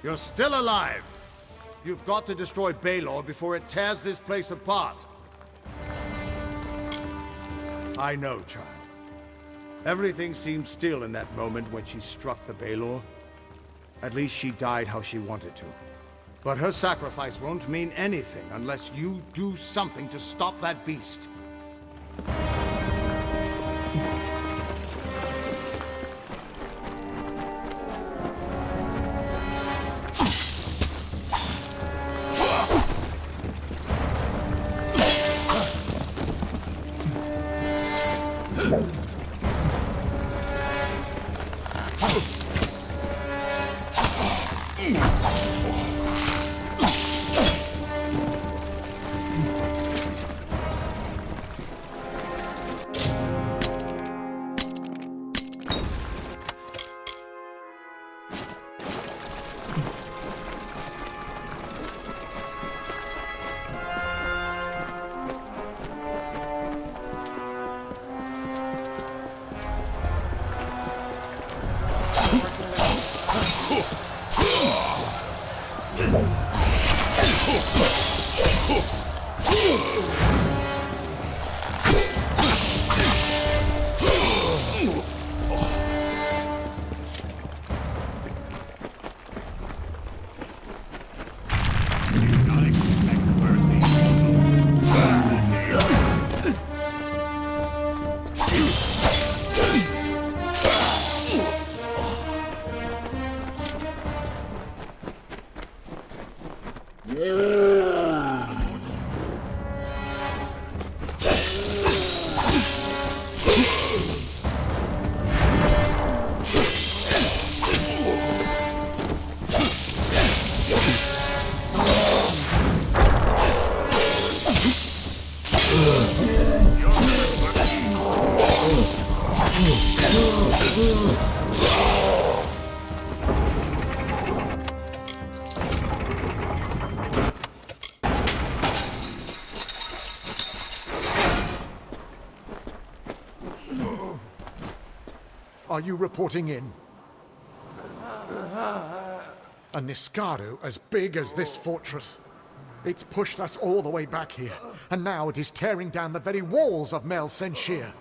You're still alive! You've got to destroy Baylor before it tears this place apart. I know, child. Everything seemed still in that moment when she struck the Baylor. At least she died how she wanted to. But her sacrifice won't mean anything unless you do something to stop that beast. Are you reporting in? A Niskaru as big as this fortress. It's pushed us all the way back here, and now it is tearing down the very walls of Mel Senshir.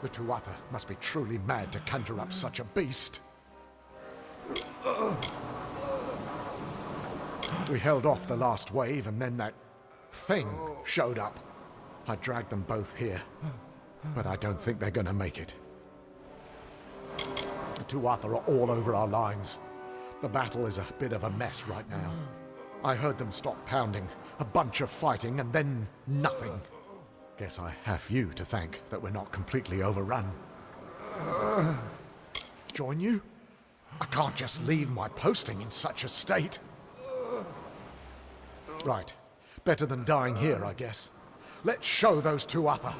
The Tuatha must be truly mad to conjure up such a beast. We held off the last wave, and then that thing showed up. I dragged them both here, but I don't think they're gonna make it. The Tuatha are all over our lines. The battle is a bit of a mess right now. I heard them stop pounding, a bunch of fighting, and then nothing. Guess I have you to thank that we're not completely overrun. Join you? I can't just leave my posting in such a state. Right. Better than dying here, I guess. Let's show those Tuatha.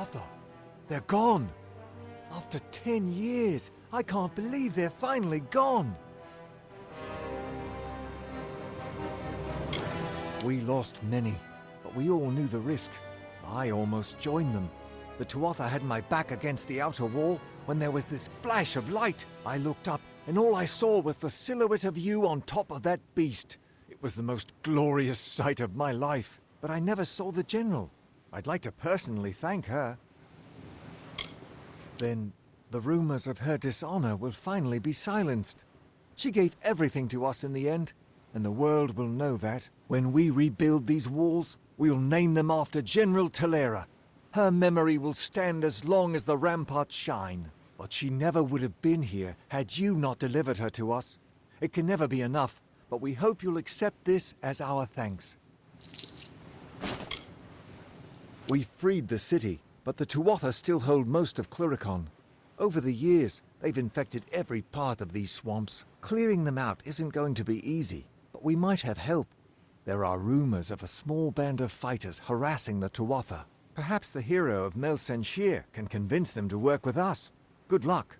Tuatha. They're gone. After 10 years, I can't believe they're finally gone. We lost many, but we all knew the risk. I almost joined them. The Tuatha had my back against the outer wall when there was this flash of light. I looked up, and all I saw was the silhouette of you on top of that beast. It was the most glorious sight of my life, but I never saw the General. I'd like to personally thank her. Then, the rumors of her dishonor will finally be silenced. She gave everything to us in the end, and the world will know that. When we rebuild these walls, we'll name them after General Talera. Her memory will stand as long as the ramparts shine. But she never would have been here had you not delivered her to us. It can never be enough, but we hope you'll accept this as our thanks. We freed the city, but the Tuatha still hold most of Cluricon. Over the years, they've infected every part of these swamps. Clearing them out isn't going to be easy, but we might have help. There are rumors of a small band of fighters harassing the Tuatha. Perhaps the hero of Mel Senshir can convince them to work with us. Good luck.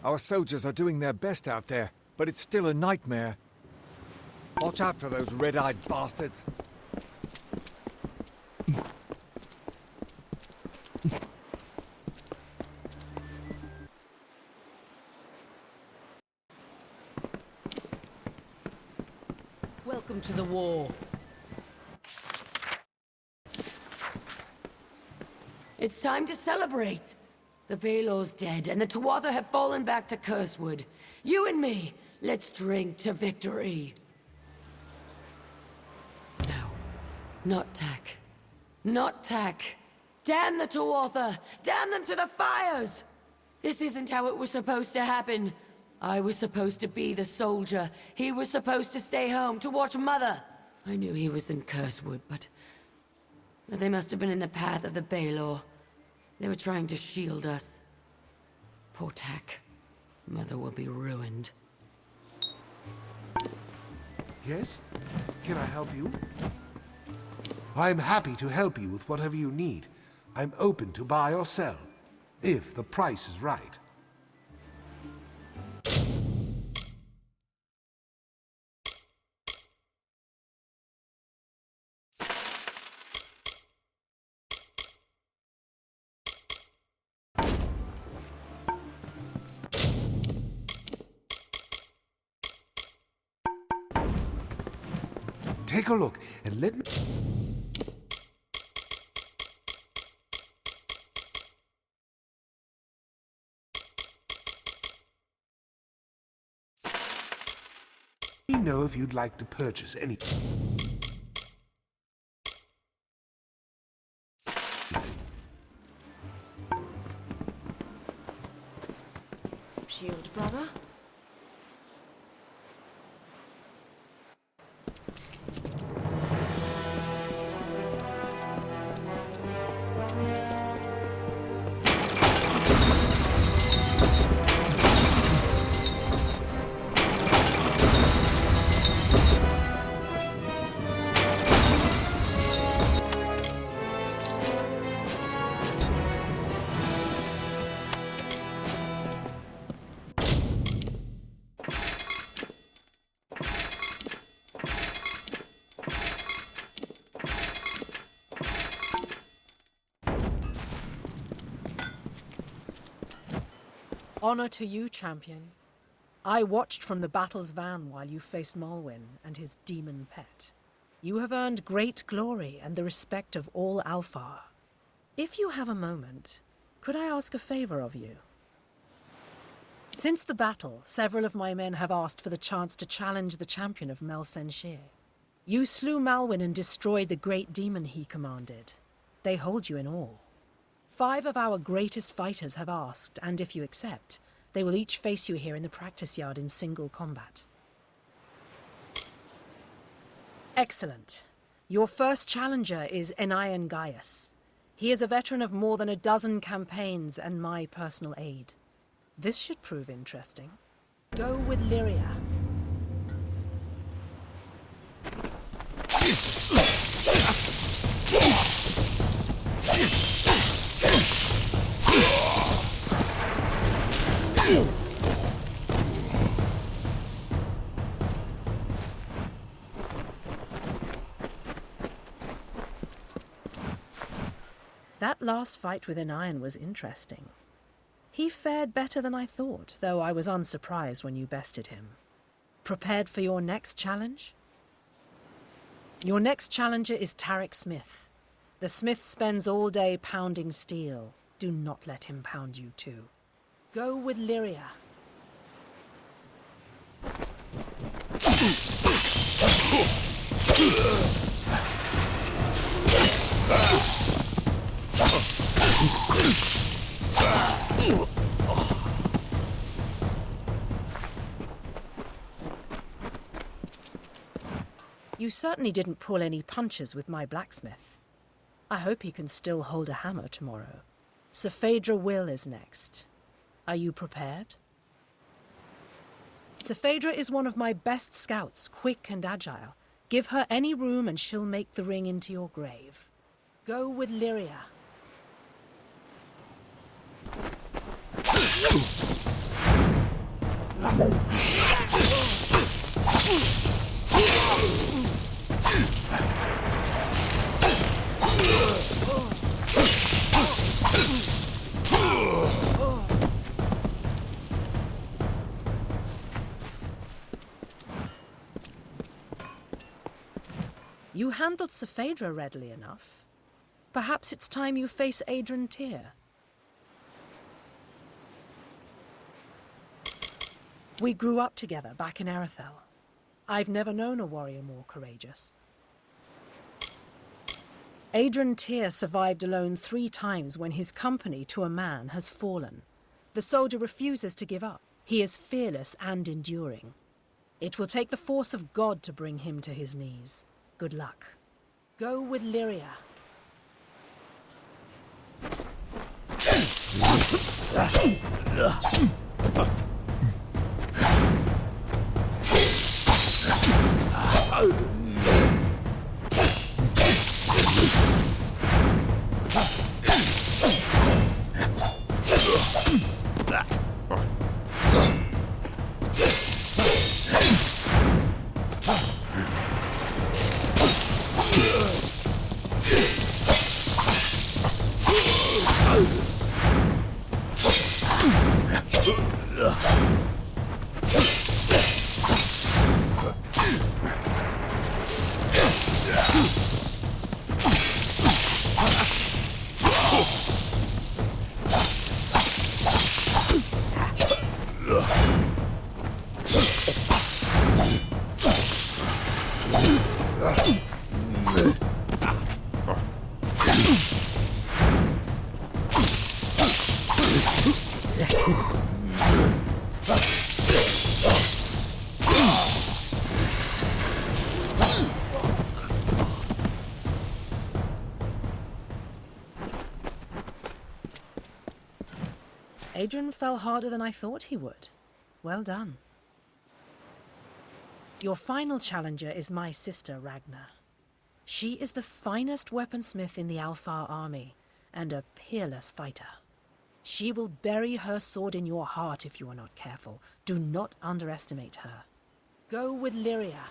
Our soldiers are doing their best out there, but it's still a nightmare. Watch out for those red-eyed bastards. Welcome to the war. It's time to celebrate. The Baelor's dead, and the Tuatha have fallen back to Cursewood. You and me, let's drink to victory. No, not Tak. Not Tak. Damn the Tuatha! Damn them to the fires! This isn't how it was supposed to happen. I was supposed to be the soldier. He was supposed to stay home to watch Mother. I knew he was in Cursewood, but they must have been in the path of the Baelor. They were trying to shield us. Poor Tak. Mother will be ruined. Yes? Can I help you? I'm happy to help you with whatever you need. I'm open to buy or sell, if the price is right. Take a look and let me... Let me know if you'd like to purchase any... Shield, brother? Honor to you, champion. I watched from the battle's van while you faced Malwyn and his demon pet. You have earned great glory and the respect of all Alfar. If you have a moment, could I ask a favor of you? Since the battle, several of my men have asked for the chance to challenge the champion of Mel Senshir. You slew Malwyn and destroyed the great demon he commanded. They hold you in awe. 5 of our greatest fighters have asked, and if you accept, they will each face you here in the practice yard in single combat. Excellent. Your first challenger is Enion Gaius. He is a veteran of more than a dozen campaigns and my personal aide. This should prove interesting. Go with Lyria. That last fight within Iron was interesting. He fared better than I thought, though I was unsurprised when you bested him. Prepared for your next challenge? Your next challenger is Tarek Smith. The Smith spends all day pounding steel. Do not let him pound you too. Go with Lyria. You certainly didn't pull any punches with my blacksmith. I hope he can still hold a hammer tomorrow. Sir Phaedra Will is next. Are you prepared? Sir Phaedra is one of my best scouts, quick and agile. Give her any room and she'll make the ring into your grave. Go with Lyria. You handled Sir Phaedra readily enough. Perhaps it's time you face Adrian Tyr. We grew up together back in Erethel. I've never known a warrior more courageous. Adrian Tyr survived alone 3 times when his company to a man has fallen. The soldier refuses to give up. He is fearless and enduring. It will take the force of God to bring him to his knees. Good luck. Go with Lyria. Adrian fell harder than I thought he would. Well done. Your final challenger is my sister, Ragnar. She is the finest weaponsmith in the Alfar army, and a peerless fighter. She will bury her sword in your heart if you are not careful. Do not underestimate her. Go with Lyria.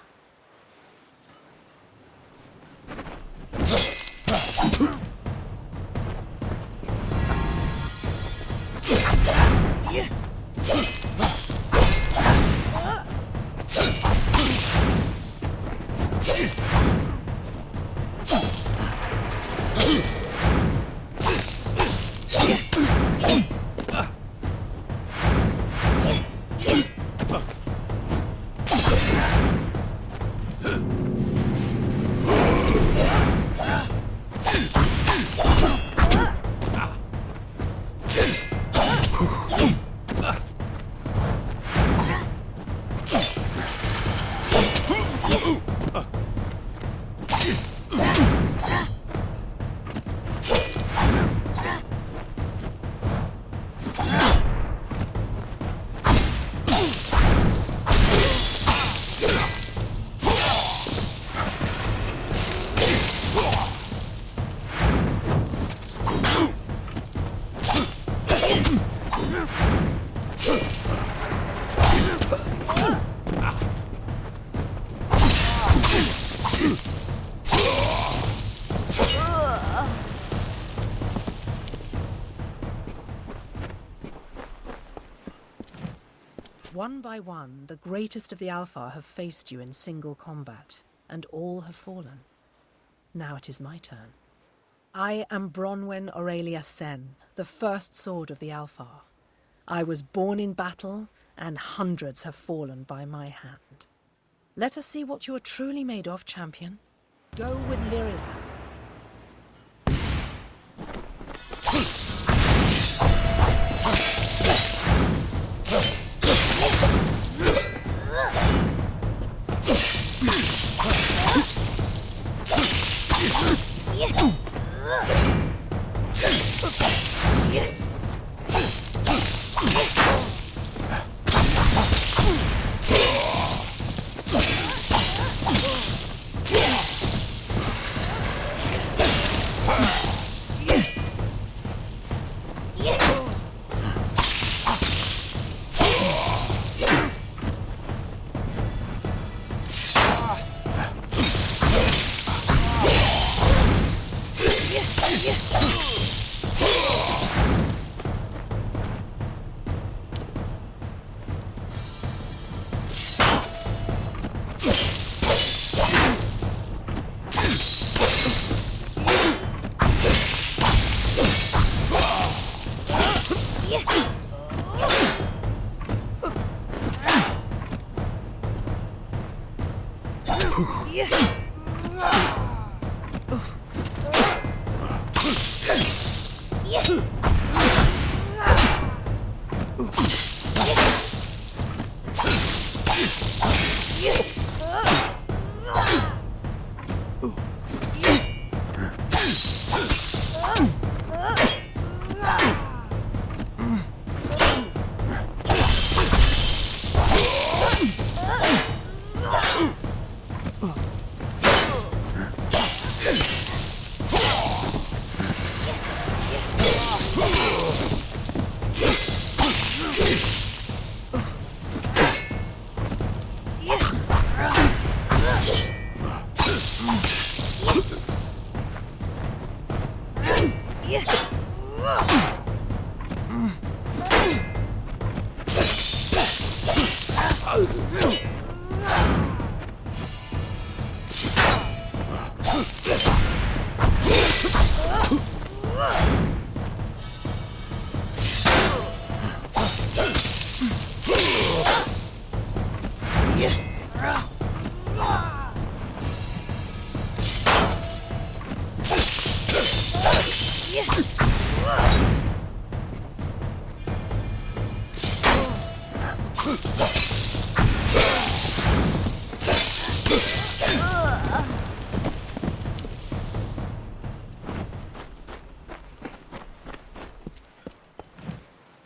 One by one, the greatest of the Alpha have faced you in single combat, and all have fallen. Now it is my turn. I am Bronwyn Aurelia Sen, the first sword of the Alpha. I was born in battle, and hundreds have fallen by my hand. Let us see what you are truly made of, champion. Go with Lyria.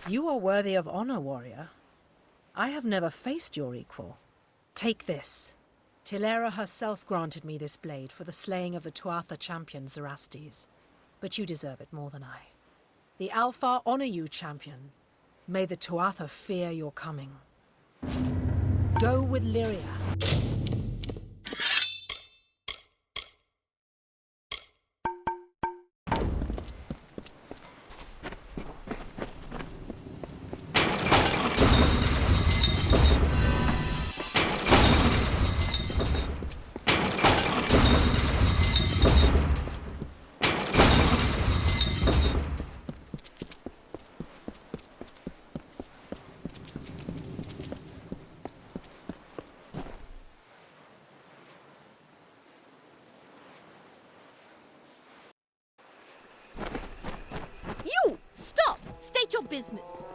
You are worthy of honor, warrior. I have never faced your equal. Take this. Tilera herself granted me this blade for the slaying of the Tuatha champion Zerastes. But you deserve it more than I. The Alpha honor you, champion. May the Tuatha fear your coming. Go with Lyria. You! Stop! State your business.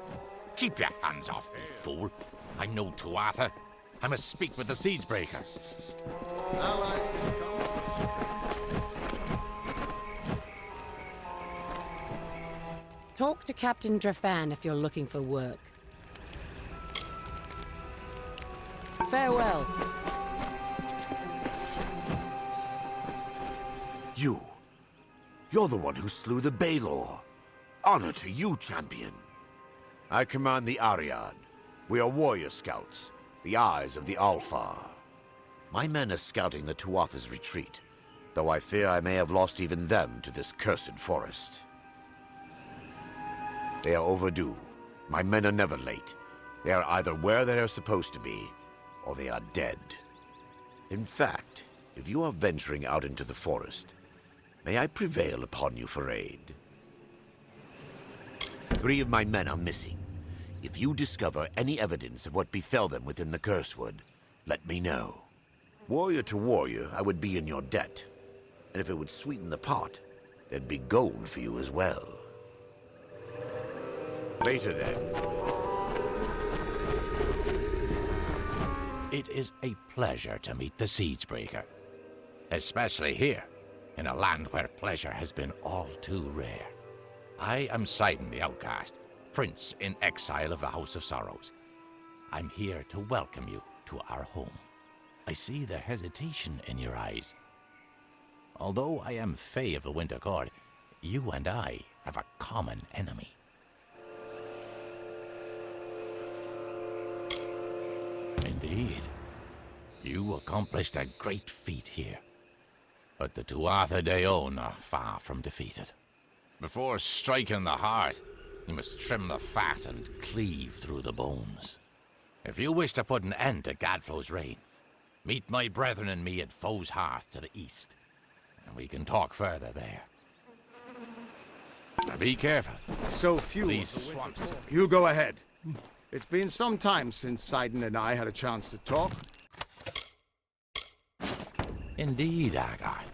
Keep your hands off me, fool. I'm no Tuatha. I must speak with the Siegebreaker. Allies can come. Talk to Captain Drafan if you're looking for work. Farewell. You're the one who slew the Baelor. Honor to you, champion. I command the Ariad. We are warrior scouts, The eyes of the Alfar. My men are scouting the Tuatha's retreat, though I fear I may have lost even them to this cursed forest. They are overdue. My men are never late. They are either where they are supposed to be, or they are dead. In fact, if you are venturing out into the forest, may I prevail upon you for aid? 3 of my men are missing. If you discover any evidence of what befell them within the Cursewood, let me know. Warrior to warrior, I would be in your debt. And if it would sweeten the pot, there'd be gold for you as well. Later then. It is a pleasure to meet the Siegebreaker. Especially here, in a land where pleasure has been all too rare. I am Sidon the Outcast, Prince in exile of the House of Sorrows. I'm here to welcome you to our home. I see the hesitation in your eyes. Although I am Fae of the Winter Court, you and I have a common enemy. Indeed. You accomplished a great feat here. But the Tuatha De Own are far from defeated. Before striking the heart, you must trim the fat and cleave through the bones. If you wish to put an end to Gadflow's reign, meet my brethren and me at Foe's Hearth to the east, and we can talk further there. Now be careful. So few. These swamps. You go ahead. It's been some time since Sidon and I had a chance to talk. Indeed, Agarth.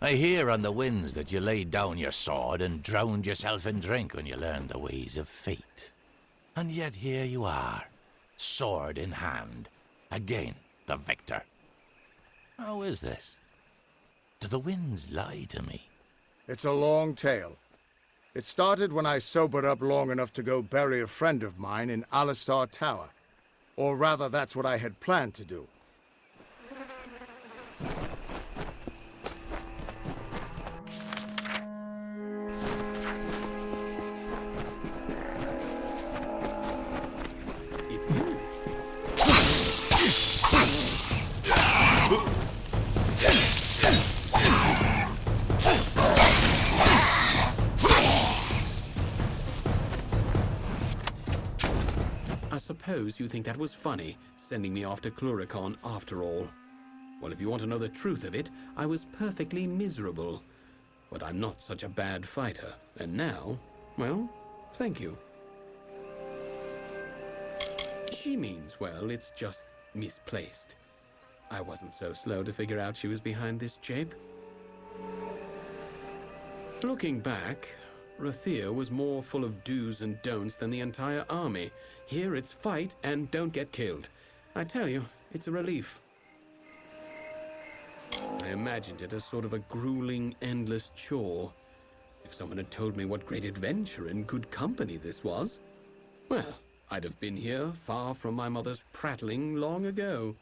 I hear on the winds that you laid down your sword and drowned yourself in drink when you learned the ways of fate. And yet here you are, sword in hand, again the victor. How is this? Do the winds lie to me? It's a long tale. It started when I sobered up long enough to go bury a friend of mine in Alistar Tower. Or rather, that's what I had planned to do. I suppose you think that was funny, sending me off to Cluricon after all. Well, if you want to know the truth of it, I was perfectly miserable. But I'm not such a bad fighter. And now, well, thank you. She means well, it's just misplaced. I wasn't so slow to figure out she was behind this jape. Looking back, Rathir was more full of do's and don'ts than the entire army. Here it's fight and don't get killed. I tell you, it's a relief. I imagined it as sort of a grueling, endless chore. If someone had told me what great adventure and good company this was, well, I'd have been here, far from my mother's prattling, long ago.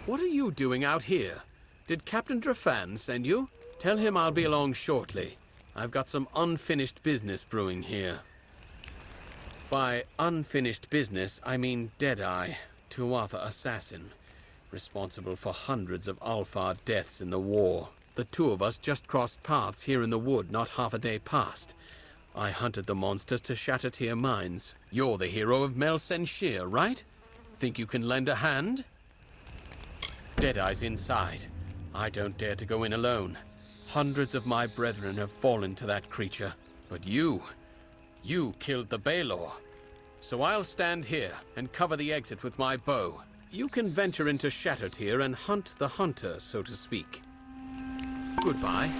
What are you doing out here? Did Captain Drafan send you? Tell him I'll be along shortly. I've got some unfinished business brewing here. By unfinished business, I mean Deadeye, Tuatha assassin, responsible for hundreds of Alphard deaths in the war. The two of us just crossed paths here in the wood not half a day past. I hunted the monsters to Shattertear Mines. You're the hero of Mel Senshir, right? Think you can lend a hand? Deadeye's inside. I don't dare to go in alone. Hundreds of my brethren have fallen to that creature. But you killed the Baelor. So I'll stand here and cover the exit with my bow. You can venture into Shattertear and hunt the hunter, so to speak. Goodbye.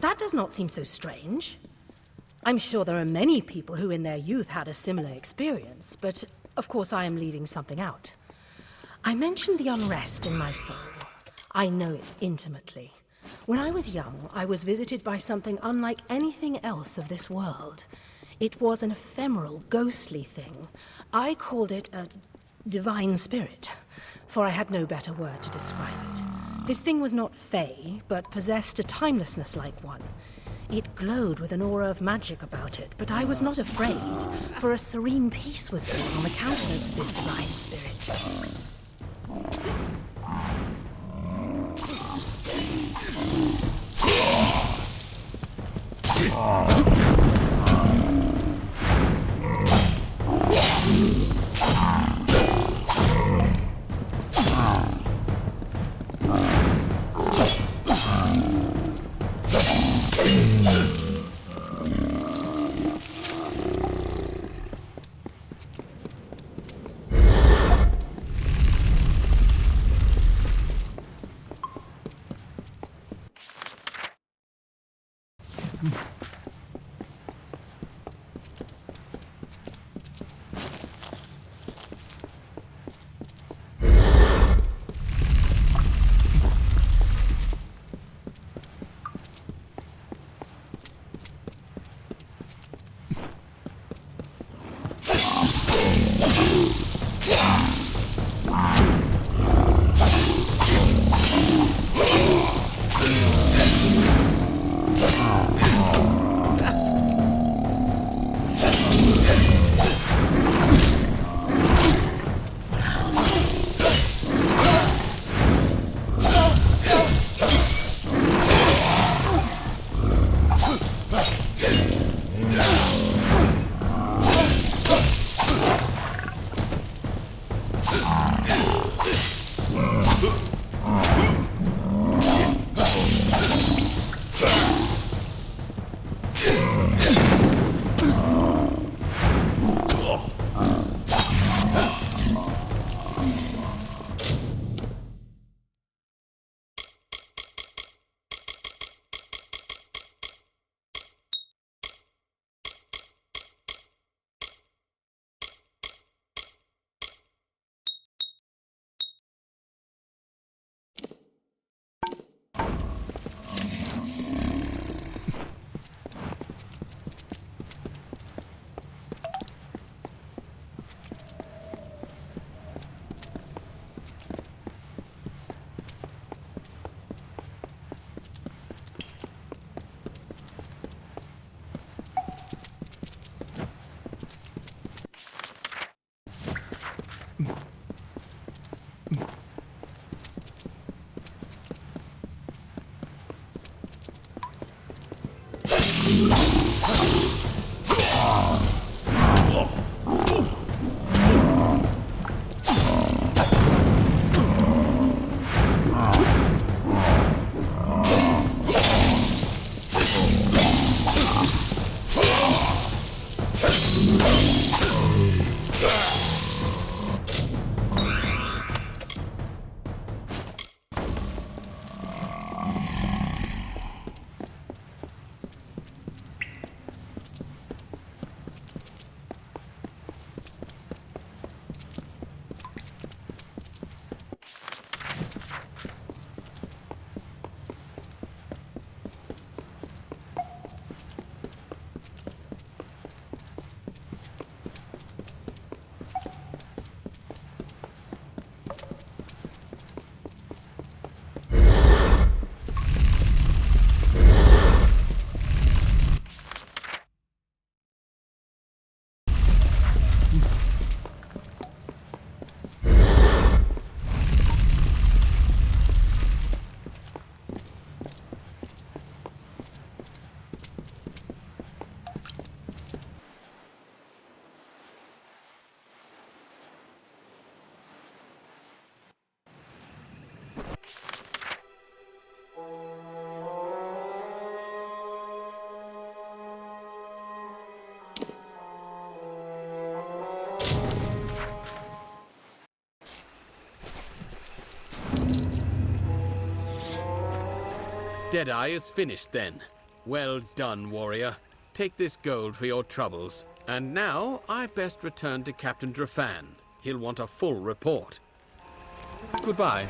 That does not seem so strange. I'm sure there are many people who in their youth had a similar experience, but of course I am leaving something out. I mentioned the unrest in my soul. I know it intimately. When I was young, I was visited by something unlike anything else of this world. It was an ephemeral, ghostly thing. I called it a divine spirit, for I had no better word to describe it. This thing was not fey, but possessed a timelessness like one. It glowed with an aura of magic about it, but I was not afraid, for a serene peace was born on the countenance of this divine spirit. Deadeye is finished then. Well done, warrior. Take this gold for your troubles. And now I best return to Captain Drafan. He'll want a full report. Goodbye.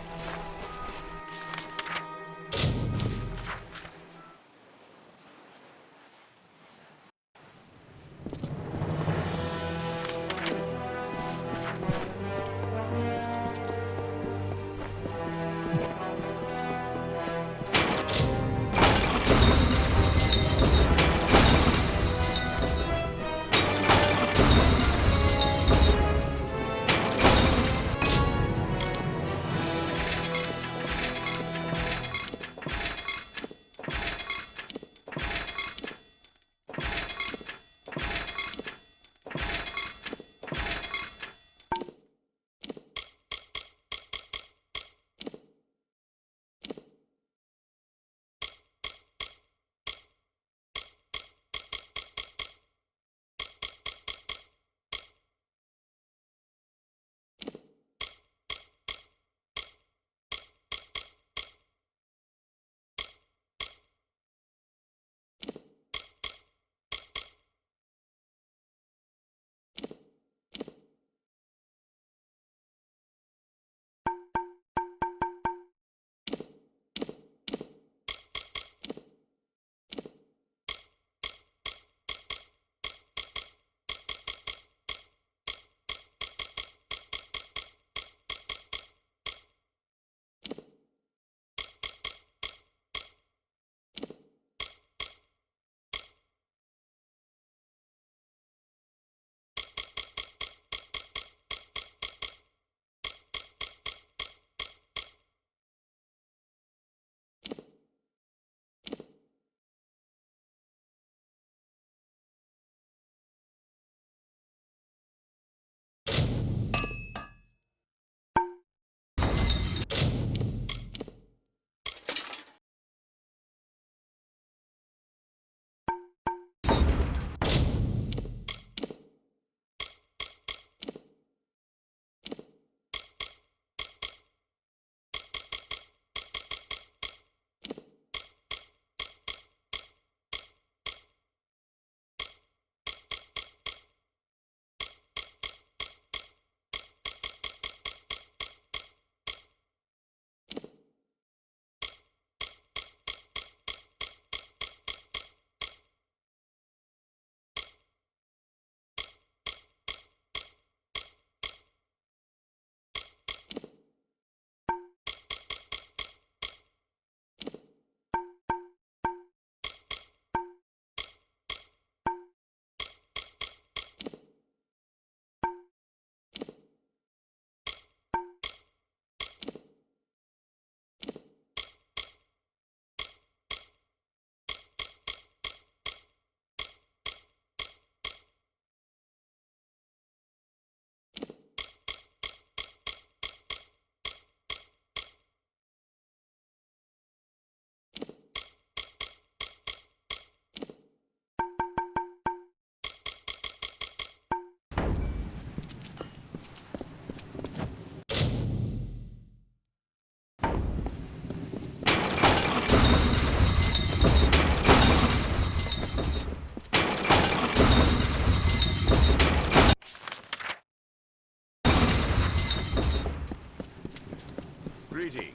Greetings.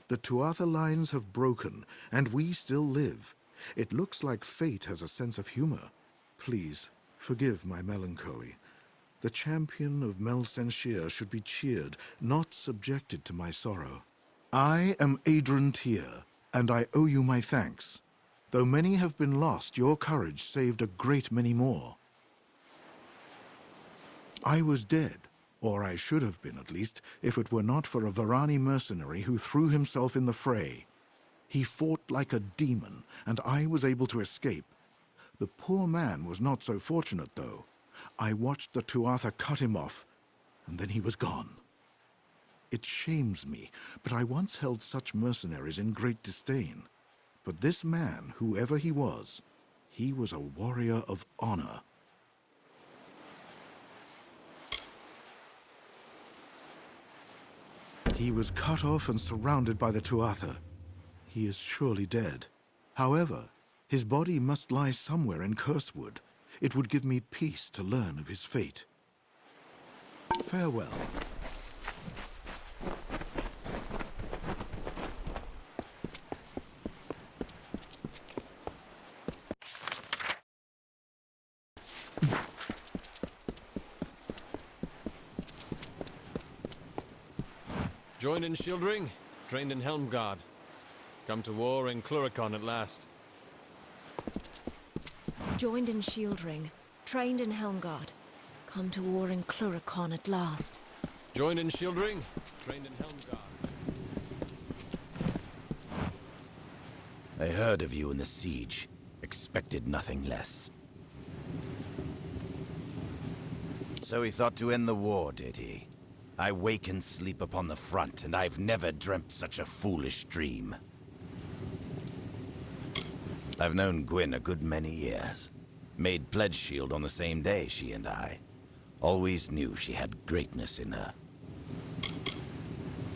The Tuatha lines have broken, and we still live. It looks like fate has a sense of humor. Please, forgive my melancholy. The champion of Mel Senshir should be cheered, not subjected to my sorrow. I am Adrian Tyr, and I owe you my thanks. Though many have been lost, your courage saved a great many more. I was dead, or I should have been at least, if it were not for a Varani mercenary who threw himself in the fray. He fought like a demon, and I was able to escape. The poor man was not so fortunate, though. I watched the Tuatha cut him off, and then he was gone. It shames me, but I once held such mercenaries in great disdain. But this man, whoever he was a warrior of honor. He was cut off and surrounded by the Tuatha. He is surely dead. However, his body must lie somewhere in Cursewood. It would give me peace to learn of his fate. Farewell. Joined in Shieldring, trained in Helmguard. Come to war in Cluricon at last. Joined in Shieldring, trained in Helmguard. Come to war in Cluricon at last. Joined in Shieldring, trained in Helmguard. I heard of you in the siege. Expected nothing less. So he thought to end the war, did he? I wake and sleep upon the front, and I've never dreamt such a foolish dream. I've known Gwyn a good many years. Made pledge shield on the same day, she and I. Always knew she had greatness in her.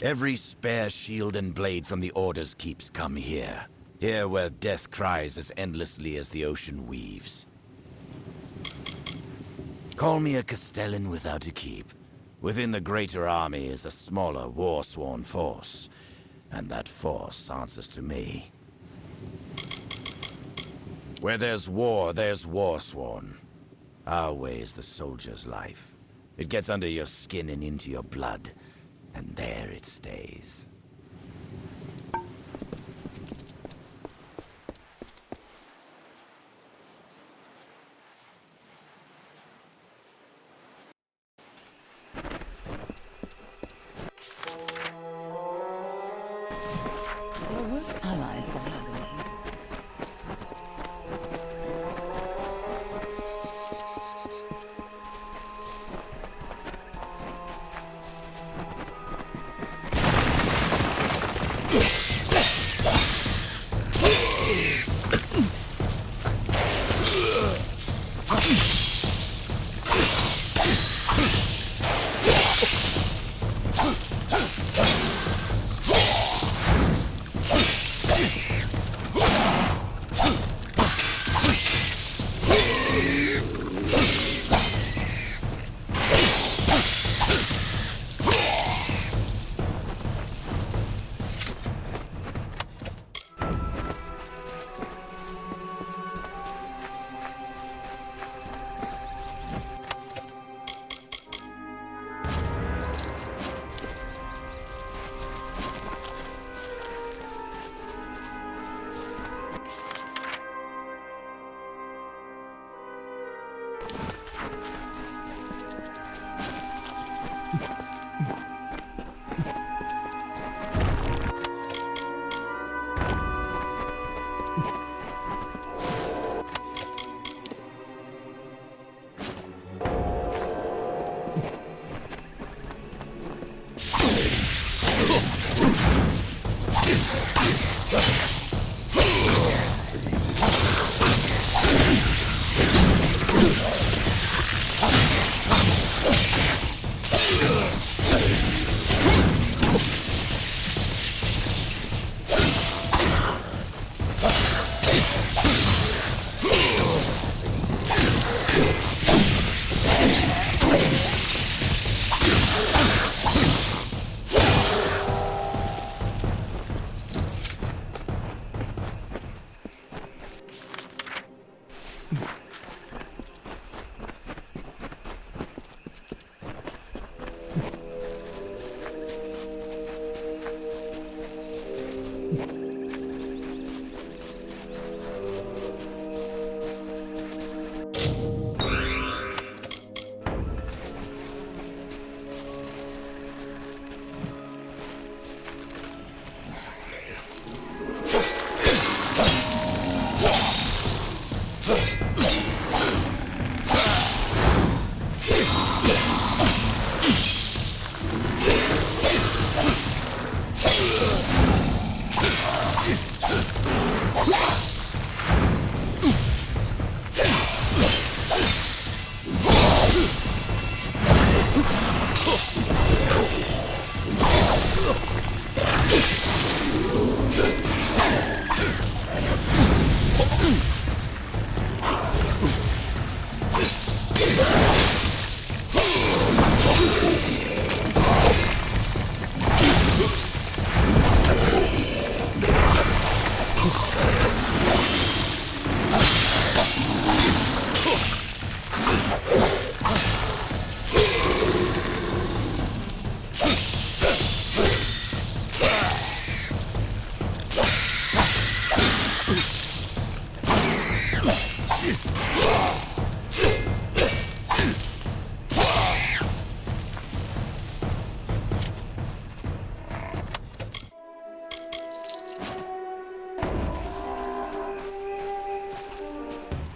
Every spare shield and blade from the Order's keeps come here. Here where death cries as endlessly as the ocean weaves. Call me a Castellan without a keep. Within the greater army is a smaller, war-sworn force. And that force answers to me. Where there's war-sworn. Our way is the soldier's life. It gets under your skin and into your blood, and there it stays. There are worse allies to have in it.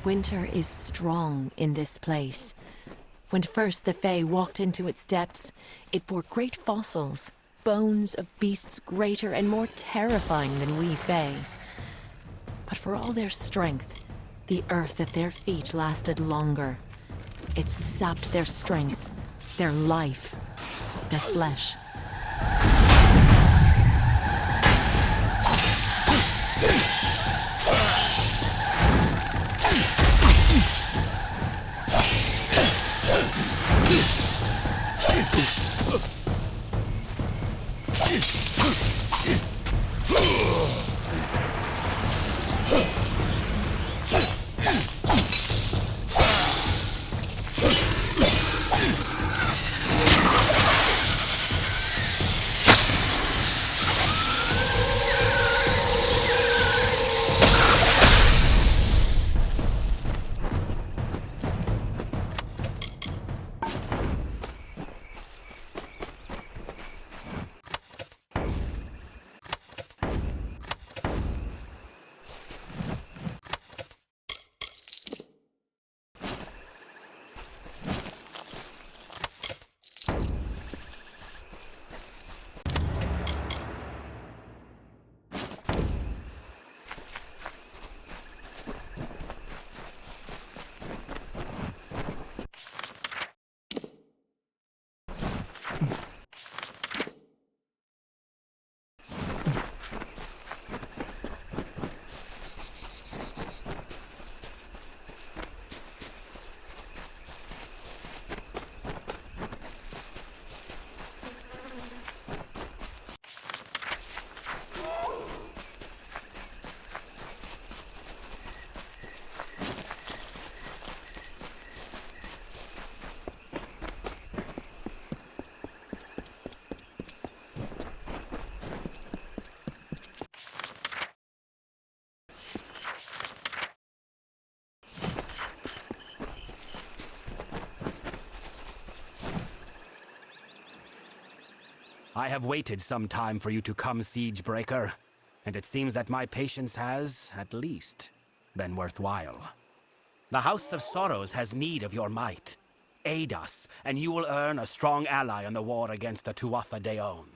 Winter is strong in this place. When first the Fae walked into its depths, it bore great fossils, bones of beasts greater and more terrifying than we Fae. But for all their strength, the earth at their feet lasted longer. It sapped their strength, their life, their flesh. I have waited some time for you to come, Siegebreaker, and it seems that my patience has, at least, been worthwhile. The House of Sorrows has need of your might. Aid us, and you will earn a strong ally in the war against the Tuatha Deon.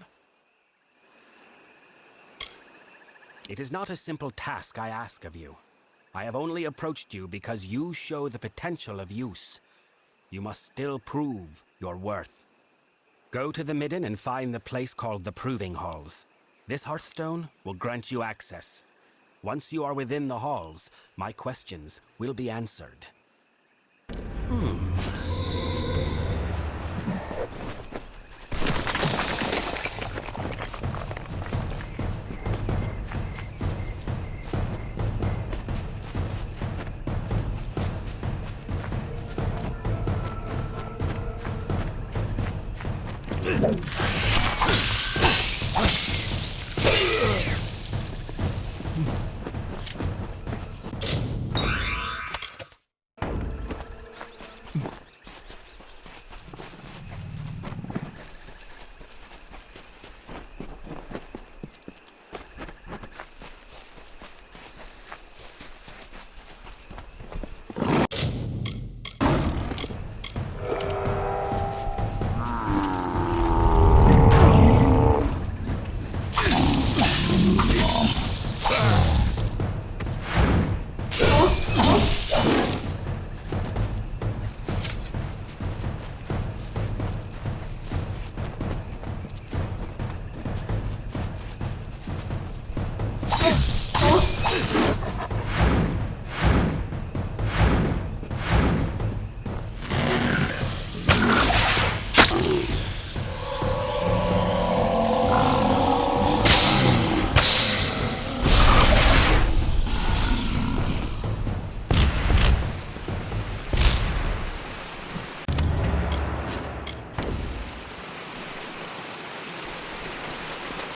It is not a simple task I ask of you. I have only approached you because you show the potential of use. You must still prove your worth. Go to the Midden and find the place called the Proving Halls. This Hearthstone will grant you access. Once you are within the halls, my questions will be answered.